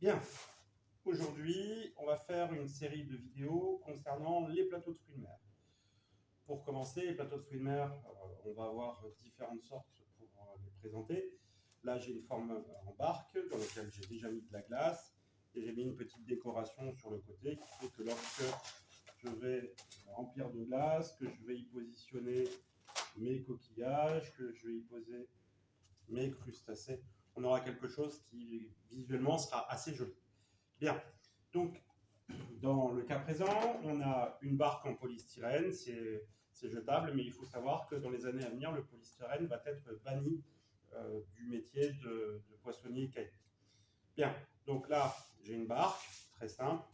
Bien, aujourd'hui, on va faire une série de vidéos concernant les plateaux de fruits de mer. Pour commencer, les plateaux de fruits de mer, on va avoir différentes sortes pour les présenter. Là, j'ai une forme en barque dans laquelle j'ai déjà mis de la glace et j'ai mis une petite décoration sur le côté qui fait que lorsque je vais remplir de glace, que je vais y positionner mes coquillages, que je vais y poser mes crustacés, on aura quelque chose qui visuellement sera assez joli. Bien, donc dans le cas présent, on a une barque en polystyrène, c'est jetable, mais il faut savoir que dans les années à venir, le polystyrène va être banni du métier de poissonnier caillé. Bien, donc là, j'ai une barque, très simple.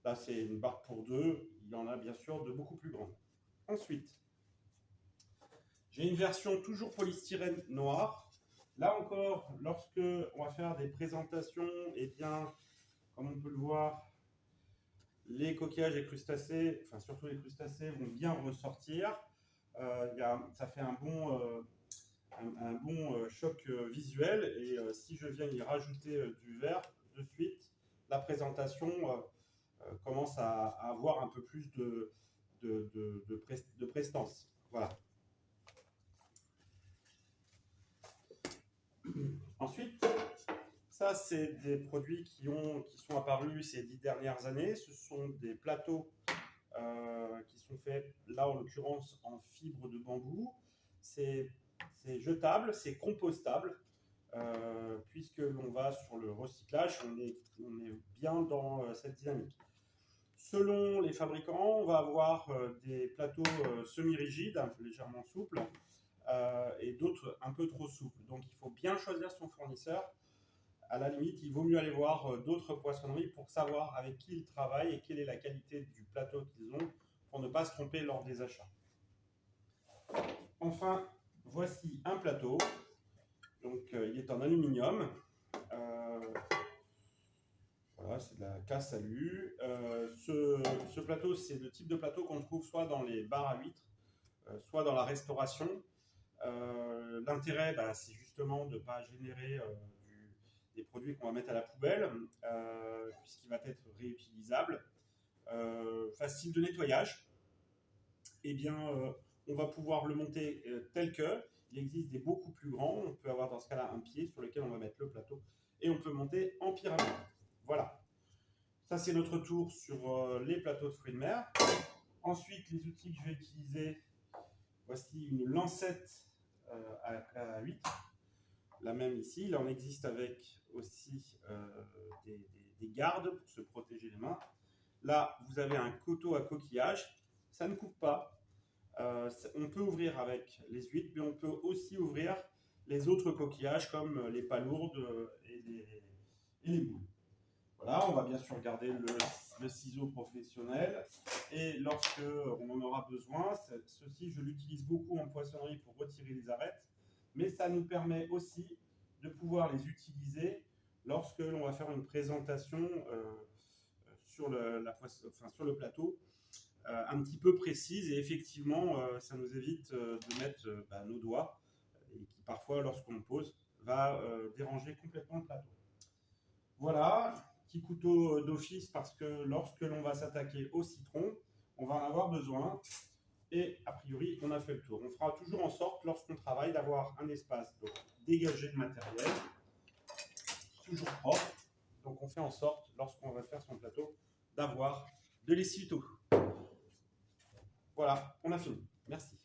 Là, c'est une barque pour deux, il y en a bien sûr de beaucoup plus grandes. Ensuite, j'ai une version toujours polystyrène noire. Là encore, lorsque on va faire des présentations, et bien, comme on peut le voir, les coquillages et crustacés, enfin surtout les crustacés, vont bien ressortir. Ça fait un bon choc visuel, et si je viens y rajouter du vert de suite, la présentation commence à avoir un peu plus de prestance. Voilà. Ensuite, ça, c'est des produits qui sont apparus ces 10 dernières années. Ce sont des plateaux qui sont faits, là en l'occurrence, en fibre de bambou. C'est jetable, c'est compostable, puisque l'on va sur le recyclage, on est bien dans cette dynamique. Selon les fabricants, on va avoir des plateaux semi-rigides, légèrement souples, et d'autres un peu trop souples. Donc il faut bien choisir son fournisseur. À la limite, il vaut mieux aller voir d'autres poissonneries pour savoir avec qui ils travaillent et quelle est la qualité du plateau qu'ils ont pour ne pas se tromper lors des achats. Enfin, voici un plateau. Donc, il est en aluminium. Voilà, c'est de la casse alu. Ce plateau, c'est le type de plateau qu'on trouve soit dans les bars à huîtres, soit dans la restauration. L'intérêt, c'est justement de ne pas générer des produits qu'on va mettre à la poubelle, puisqu'il va être réutilisable, facile de nettoyage. Eh bien, on va pouvoir le monter tel que. Il existe des beaucoup plus grands. On peut avoir dans ce cas-là un pied sur lequel on va mettre le plateau et on peut monter en pyramide. Voilà. Ça, c'est notre tour sur les plateaux de fruits de mer. Ensuite, les outils que je vais utiliser, voici une lancette à huître. La même ici, il en existe avec aussi des gardes pour se protéger les mains. Là, vous avez un couteau à coquillage, ça ne coupe pas. On peut ouvrir avec les huîtres, mais on peut aussi ouvrir les autres coquillages comme les palourdes et les moules. Voilà, on va bien sûr garder le ciseau professionnel, et lorsque on en aura besoin, ceci je l'utilise beaucoup en poissonnerie pour retirer les arêtes, mais ça nous permet aussi de pouvoir les utiliser lorsque l'on va faire une présentation sur le plateau un petit peu précise, et effectivement ça nous évite de mettre nos doigts, et qui parfois lorsqu'on le pose va déranger complètement le plateau. Voilà, petit couteau d'office parce que lorsque l'on va s'attaquer au citron, on va en avoir besoin. Et a priori, on a fait le tour. On fera toujours en sorte, lorsqu'on travaille, d'avoir un espace dégagé de matériel, toujours propre. Donc on fait en sorte, lorsqu'on va faire son plateau, d'avoir de l'essuie-tout. Voilà, on a fini. Merci.